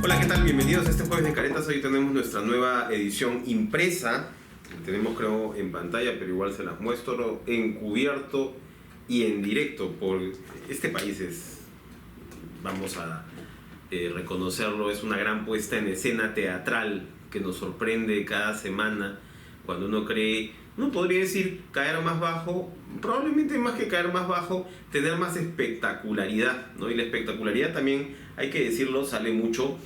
Hola, ¿qué tal? Bienvenidos a este jueves de Caretas. Hoy tenemos nuestra nueva edición impresa. Tenemos, creo, en pantalla, pero igual se las muestro, encubierto y en directo. Por este país vamos a reconocerlo, es una gran puesta en escena teatral que nos sorprende cada semana. Cuando uno cree, uno podría decir caer más bajo, probablemente más que caer más bajo, tener más espectacularidad, ¿no? Y la espectacularidad también, hay que decirlo, sale mucho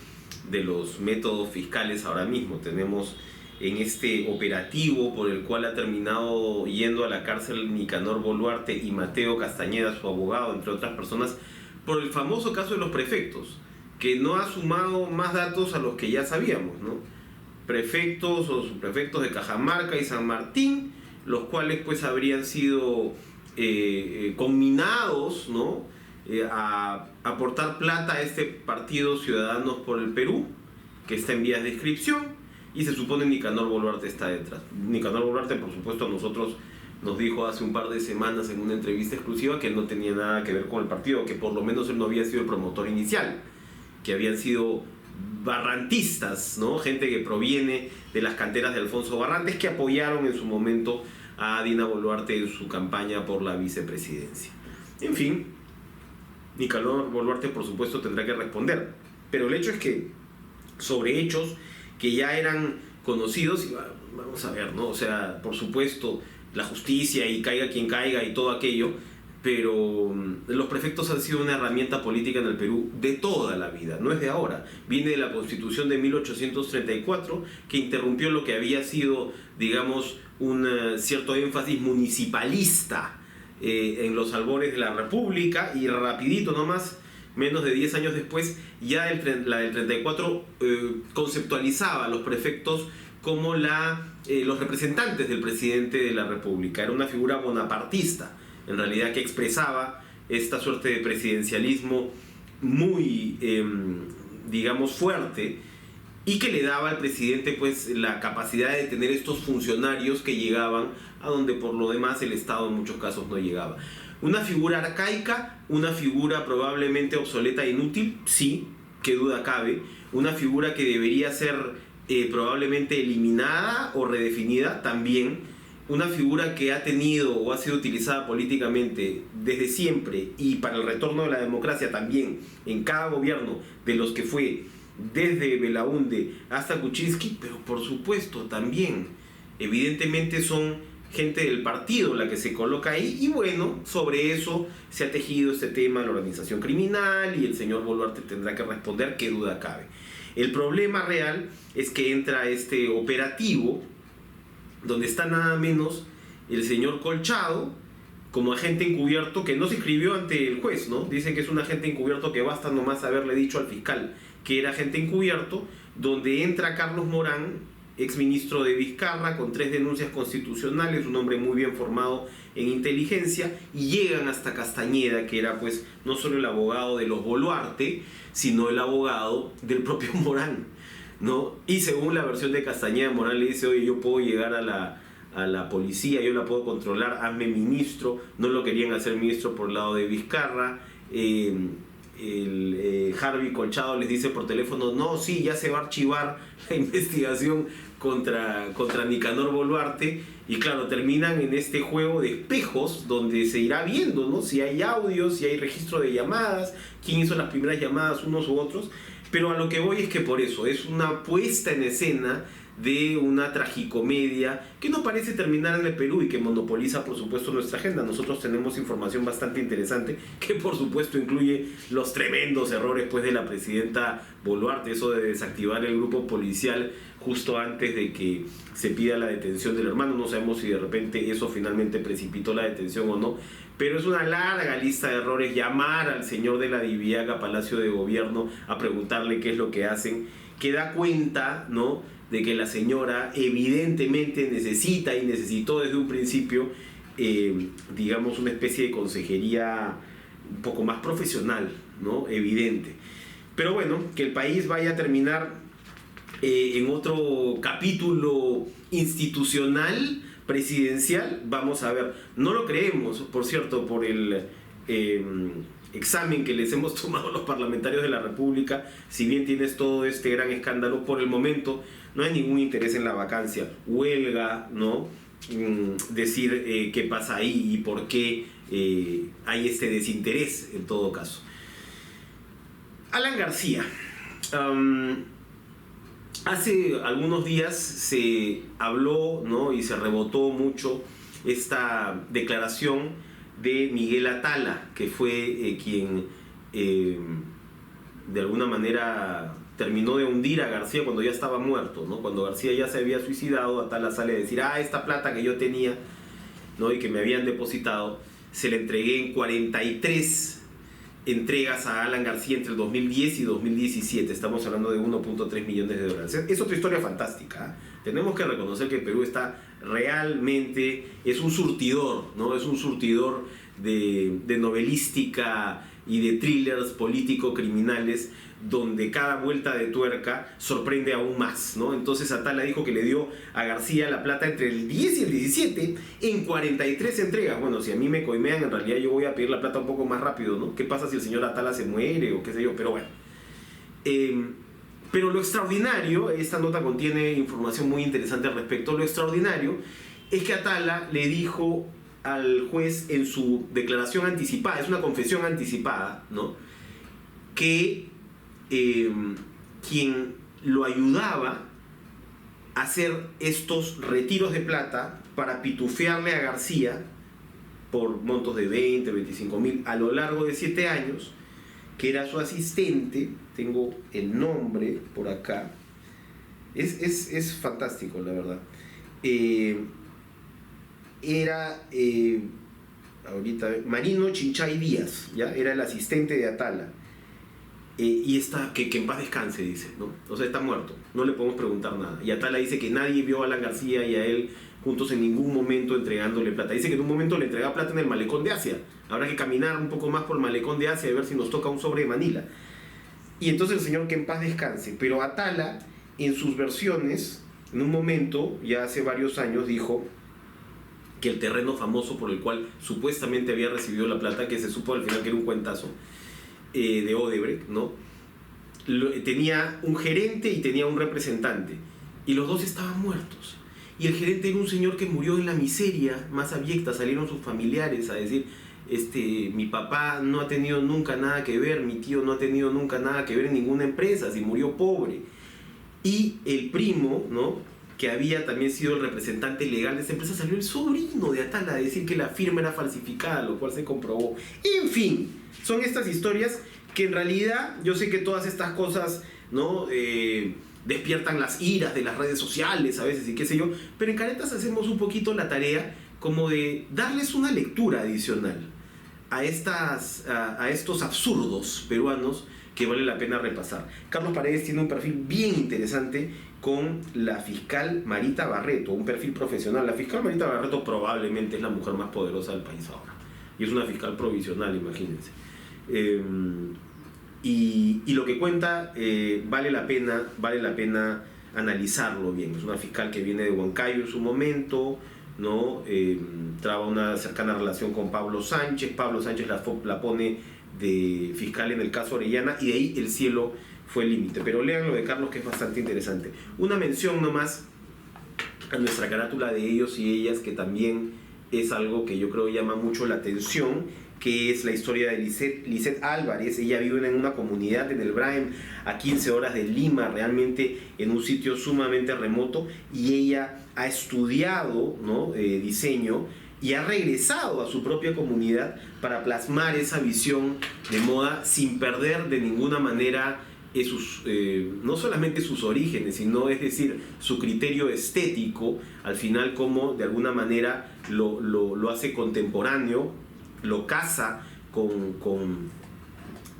de los métodos fiscales. Ahora mismo tenemos en este operativo por el cual ha terminado yendo a la cárcel Nicanor Boluarte y Mateo Castañeda, su abogado, entre otras personas, por el famoso caso de los prefectos, que no ha sumado más datos a los que ya sabíamos, ¿no? Prefectos o subprefectos de Cajamarca y San Martín, los cuales pues habrían sido conminados, ¿no? A aportar plata a este partido Ciudadanos por el Perú, que está en vías de inscripción, y se supone Nicanor Boluarte está detrás. Nicanor Boluarte, por supuesto, a nosotros nos dijo hace un par de semanas en una entrevista exclusiva que él no tenía nada que ver con el partido, que por lo menos él no había sido el promotor inicial, que habían sido barrantistas, ¿no? Gente que proviene de las canteras de Alfonso Barrantes, que apoyaron en su momento a Dina Boluarte en su campaña por la vicepresidencia. En fin, Nicanor Boluarte, por supuesto, tendrá que responder. Pero el hecho es que, sobre hechos que ya eran conocidos, y vamos a ver, ¿no? O sea, por supuesto, la justicia y caiga quien caiga y todo aquello, pero los prefectos han sido una herramienta política en el Perú de toda la vida, no es de ahora. Viene de la Constitución de 1834, que interrumpió lo que había sido, digamos, un cierto énfasis municipalista en los albores de la República, y rapidito nomás, menos de 10 años después, ya la del 34 conceptualizaba a los prefectos como los representantes del presidente de la República. Era una figura bonapartista, en realidad, que expresaba esta suerte de presidencialismo muy, digamos, fuerte, y que le daba al presidente pues la capacidad de tener estos funcionarios que llegaban a donde por lo demás el Estado en muchos casos no llegaba. Una figura arcaica, una figura probablemente obsoleta e inútil, sí, qué duda cabe. Una figura que debería ser probablemente eliminada o redefinida también. Una figura que ha tenido o ha sido utilizada políticamente desde siempre, y para el retorno de la democracia también, en cada gobierno de los que fue, desde Belaúnde hasta Kuczynski, pero por supuesto también, evidentemente son gente del partido la que se coloca ahí, y bueno, sobre eso se ha tejido este tema de la organización criminal, y el señor Boluarte tendrá que responder, qué duda cabe. El problema real es que entra este operativo donde está nada menos el señor Colchado como agente encubierto, que no se inscribió ante el juez, ¿no? Dicen que es un agente encubierto, que basta nomás haberle dicho al fiscal que era agente encubierto, donde entra Carlos Morán, exministro de Vizcarra, con 3 denuncias constitucionales, un hombre muy bien formado en inteligencia, y llegan hasta Castañeda, que era pues no solo el abogado de los Boluarte, sino el abogado del propio Morán, ¿no? Y según la versión de Castañeda, Morán le dice: oye, yo puedo llegar a la policía, yo la puedo controlar, hazme ministro. No lo querían hacer ministro por el lado de Vizcarra. Harvey Colchado les dice por teléfono: no, sí, ya se va a archivar la investigación contra Nicanor Boluarte. Y claro, terminan en este juego de espejos donde se irá viendo, ¿no? Si hay audios, si hay registro de llamadas, quién hizo las primeras llamadas, unos u otros. Pero a lo que voy es que por eso es una puesta en escena de una tragicomedia que no parece terminar en el Perú y que monopoliza, por supuesto, nuestra agenda. Nosotros tenemos información bastante interesante que, por supuesto, incluye los tremendos errores pues de la presidenta Boluarte, eso de desactivar el grupo policial justo antes de que se pida la detención del hermano. No sabemos si de repente eso finalmente precipitó la detención o no, pero es una larga lista de errores. Llamar al señor de la Diviaga a Palacio de Gobierno a preguntarle qué es lo que hacen, que da cuenta, ¿no?, de que la señora evidentemente necesita y necesitó desde un principio, digamos, una especie de consejería un poco más profesional, ¿no?, evidente. Pero bueno, que el país vaya a terminar en otro capítulo institucional, presidencial, vamos a ver. No lo creemos, por cierto, por el examen que les hemos tomado los parlamentarios de la República, si bien tienes todo este gran escándalo, por el momento no hay ningún interés en la vacancia. Huelga, ¿no? Decir qué pasa ahí y por qué hay este desinterés en todo caso. Alan García. Hace algunos días se habló, ¿no? Y se rebotó mucho esta declaración de Miguel Atala, que fue quien de alguna manera terminó de hundir a García cuando ya estaba muerto, ¿no? Cuando García ya se había suicidado, Atala sale a decir, esta plata que yo tenía, ¿no? Y que me habían depositado, se la entregué en 43 entregas a Alan García entre el 2010 y 2017. Estamos hablando de 1.3 millones de dólares. Es otra historia fantástica, ¿eh? Tenemos que reconocer que Perú está realmente, es un surtidor, ¿no? Es un surtidor de novelística y de thrillers político-criminales, donde cada vuelta de tuerca sorprende aún más, ¿no? Entonces Atala dijo que le dio a García la plata entre el 10 y el 17 en 43 entregas. Bueno, si a mí me coimean, en realidad yo voy a pedir la plata un poco más rápido, ¿no? ¿Qué pasa si el señor Atala se muere o qué sé yo? Pero bueno. Pero lo extraordinario, esta nota contiene información muy interesante al respecto, lo extraordinario es que Atala le dijo al juez en su declaración anticipada, es una confesión anticipada, ¿no? Que quien lo ayudaba a hacer estos retiros de plata para pitufearle a García por montos de 20, 25 mil a lo largo de 7 años, que era su asistente, tengo el nombre por acá, es fantástico la verdad, era ahorita Marino Chinchay Díaz, ¿ya? Era el asistente de Atala. Y está, que en paz descanse, dice, ¿no? O sea, está muerto, no le podemos preguntar nada. Y Atala dice que nadie vio a Alan García y a él juntos en ningún momento entregándole plata. Dice que en un momento le entregaba plata en el malecón de Asia. Habrá que caminar un poco más por el malecón de Asia y ver si nos toca un sobre de Manila. Y entonces el señor que en paz descanse. Pero Atala, en sus versiones, en un momento, ya hace varios años, dijo que el terreno famoso por el cual supuestamente había recibido la plata, que se supo al final que era un cuentazo, de Odebrecht, ¿no? Tenía un gerente y tenía un representante, y los dos estaban muertos. Y el gerente era un señor que murió en la miseria más abyecta. Salieron sus familiares a decir, mi papá no ha tenido nunca nada que ver, mi tío no ha tenido nunca nada que ver en ninguna empresa, si murió pobre. Y el primo, ¿no?, que había también sido el representante legal de esa empresa, salió el sobrino de Atala a decir que la firma era falsificada, lo cual se comprobó. En fin, son estas historias que en realidad, yo sé que todas estas cosas, ¿no?, despiertan las iras de las redes sociales a veces y qué sé yo, pero en Caretas hacemos un poquito la tarea como de darles una lectura adicional a estos absurdos peruanos que vale la pena repasar. Carlos Paredes tiene un perfil bien interesante con la fiscal Marita Barreto, un perfil profesional. La fiscal Marita Barreto probablemente es la mujer más poderosa del país ahora, y es una fiscal provisional, imagínense. Y lo que cuenta vale la pena analizarlo bien. Es una fiscal que viene de Huancayo en su momento, ¿no? Traba una cercana relación con Pablo Sánchez. Pablo Sánchez la pone de fiscal en el caso Orellana, y de ahí el cielo fue el límite. Pero lean lo de Carlos, que es bastante interesante. Una mención nomás a nuestra carátula de ellos y ellas, que también es algo que yo creo llama mucho la atención, que es la historia de Lisette Álvarez. Ella vive en una comunidad en el Braem, a 15 horas de Lima, realmente en un sitio sumamente remoto, y ella ha estudiado, ¿no?, diseño, y ha regresado a su propia comunidad para plasmar esa visión de moda sin perder de ninguna manera no solamente sus orígenes, sino, es decir, su criterio estético, al final, como de alguna manera lo hace contemporáneo, lo casa con,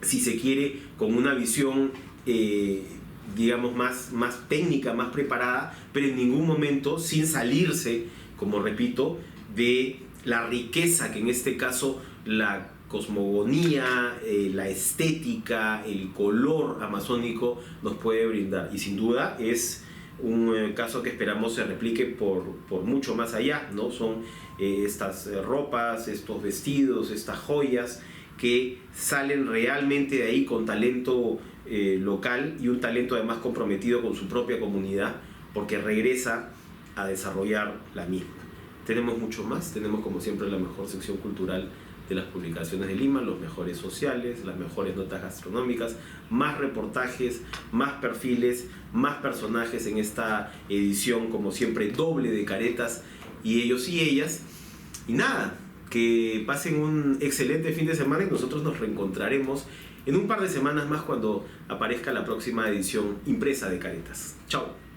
si se quiere, con una visión digamos más técnica, más preparada, pero en ningún momento sin salirse, como repito, de la riqueza que en este caso la cosmogonía, la estética, el color amazónico nos puede brindar. Y sin duda es un caso que esperamos se replique por mucho más allá, ¿no? Son estas ropas, estos vestidos, estas joyas que salen realmente de ahí con talento local y un talento además comprometido con su propia comunidad, porque regresa a desarrollar la misma. Tenemos mucho más, tenemos como siempre la mejor sección cultural de las publicaciones de Lima, los mejores sociales, las mejores notas gastronómicas, más reportajes, más perfiles, más personajes en esta edición, como siempre, doble de caretas y ellos y ellas. Y nada, que pasen un excelente fin de semana y nosotros nos reencontraremos en un par de semanas más cuando aparezca la próxima edición impresa de Caretas. Chao.